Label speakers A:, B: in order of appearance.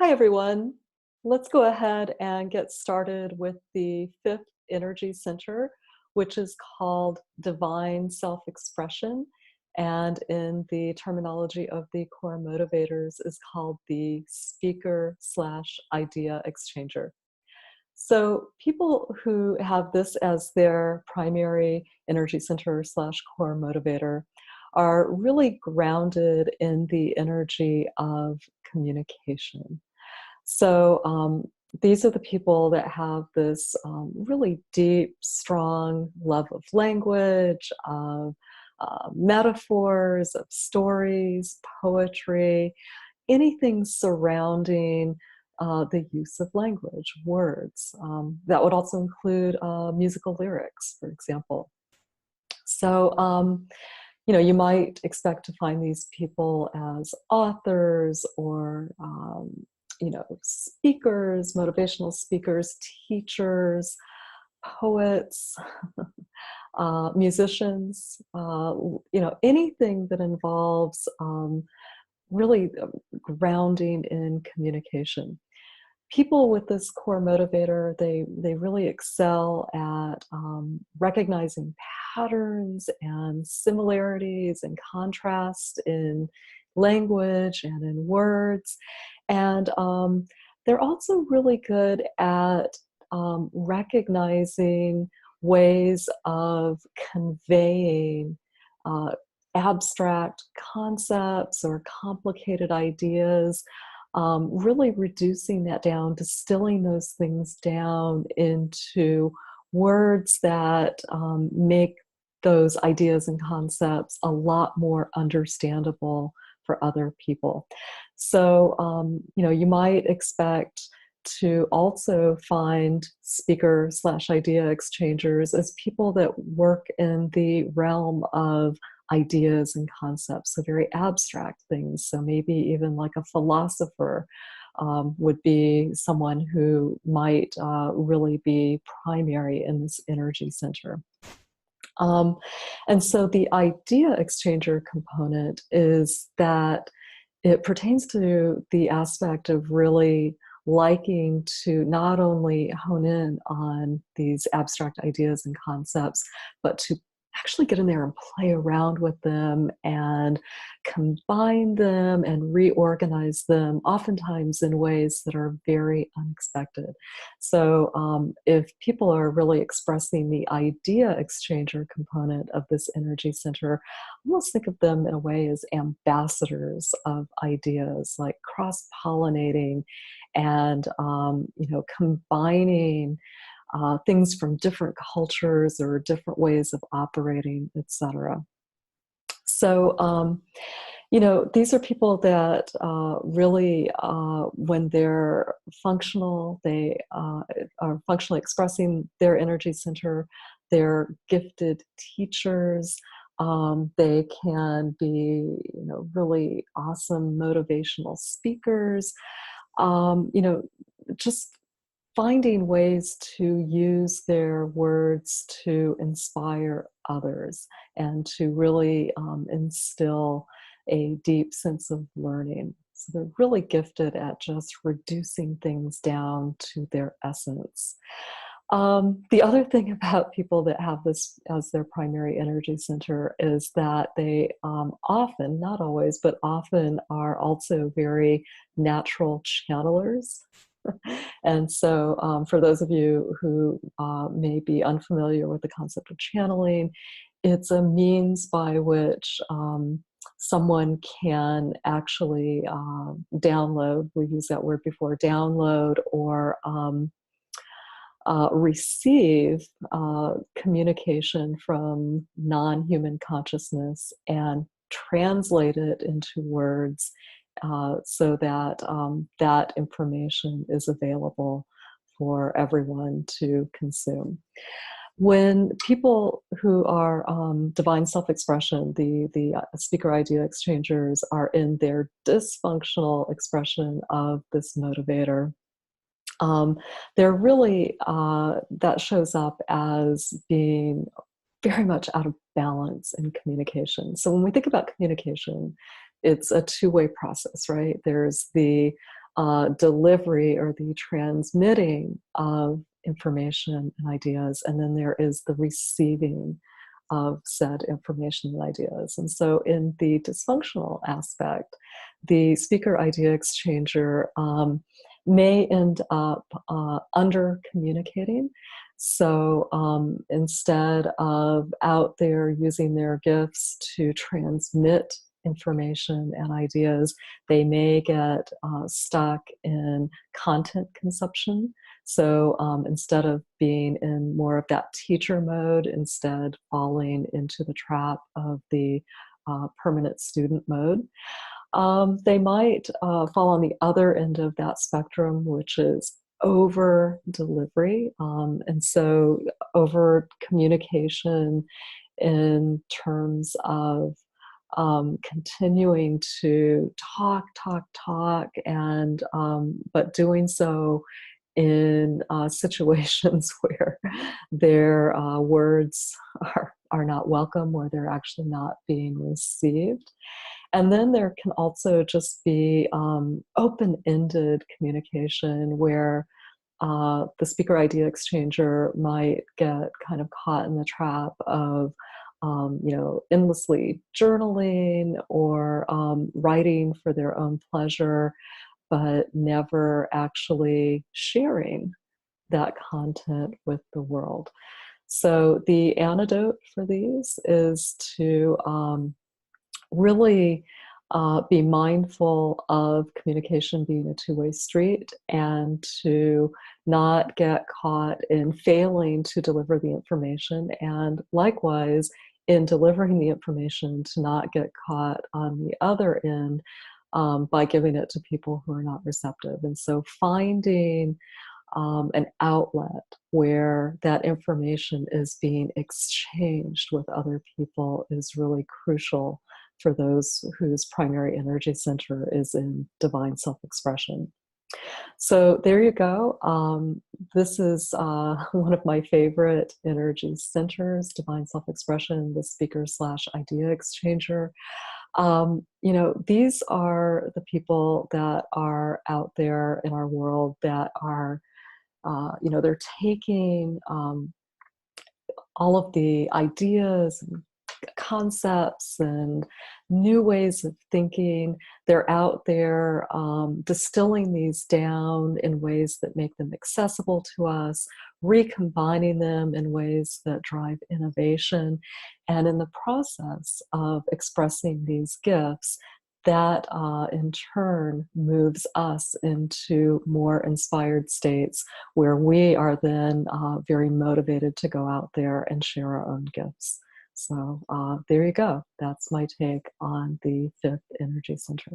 A: Hi, everyone. Let's go ahead and get started with the fifth energy center, which is called divine self expression. And in the terminology of the core motivators, is called the speaker slash idea exchanger. So, people who have this as their primary energy center slash core motivator are really grounded in the energy of communication. So these are the people that have this really deep, strong love of language, of metaphors, of stories, poetry, anything surrounding the use of language, words. That would also include musical lyrics, for example. So you might expect to find these people as authors or speakers, motivational speakers, teachers, poets, musicians, anything that involves really grounding in communication. People with this core motivator, they really excel at recognizing patterns and similarities and contrast in language and in words. And they're also really good at recognizing ways of conveying uh, abstract concepts or complicated ideas, really reducing that down, distilling those things down into words that make those ideas and concepts a lot more understandable for other people. So you might expect to also find speaker slash idea exchangers as people that work in the realm of ideas and concepts, so very abstract things. So maybe even like a philosopher would be someone who might really be primary in this energy center. Um, and so the idea exchanger component is that it pertains to the aspect of really liking to not only hone in on these abstract ideas and concepts, but to actually get in there and play around with them and combine them and reorganize them, oftentimes in ways that are very unexpected. So if people are really expressing the idea exchanger component of this energy center, almost think of them in a way as ambassadors of ideas, like cross-pollinating and combining things from different cultures or different ways of operating, etc. So these are people that really, when they're functional, they are functionally expressing their energy center. They're gifted teachers. They can be, really awesome motivational speakers. Just finding ways to use their words to inspire others and to really instill a deep sense of learning. So they're really gifted at just reducing things down to their essence. The other thing about people that have this as their primary energy center is that they often, not always, but often are also very natural channelers. And so, for those of you who may be unfamiliar with the concept of channeling, it's a means by which someone can actually download, we've used that word before, download or receive communication from non human consciousness and translate it into words so that that information is available for everyone to consume. When people who are divine self-expression, the speaker idea exchangers, are in their dysfunctional expression of this motivator, they're really, that shows up as being very much out of balance in communication. So when we think about communication, it's a two-way process, right? There's the delivery or the transmitting of information and ideas, and then there is the receiving of said information and ideas. And so, in the dysfunctional aspect, the speaker idea exchanger may end up under communicating. So instead of out there using their gifts to transmit information and ideas, they may get stuck in content consumption. So instead of being in more of that teacher mode, instead falling into the trap of the permanent student mode. They might fall on the other end of that spectrum, which is over delivery. And so over communication in terms of continuing to talk, and but doing so in situations where their words are not welcome, or they're actually not being received. And then there can also just be open-ended communication where the speaker idea exchanger might get kind of caught in the trap of endlessly journaling or writing for their own pleasure, but never actually sharing that content with the world. So the antidote for these is to really be mindful of communication being a two-way street, and to not get caught in failing to deliver the information, and likewise in delivering the information to not get caught on the other end by giving it to people who are not receptive. And so finding an outlet where that information is being exchanged with other people is really crucial for those whose primary energy center is in divine self-expression. So there you go. This is one of my favorite energy centers, divine self-expression, the speaker slash idea exchanger. These are the people that are out there in our world that are, they're taking all of the ideas and concepts and new ways of thinking. They're out there distilling these down in ways that make them accessible to us, recombining them in ways that drive innovation. And in the process of expressing these gifts, that in turn moves us into more inspired states where we are then very motivated to go out there and share our own gifts. So there you go. That's my take on the fifth energy center.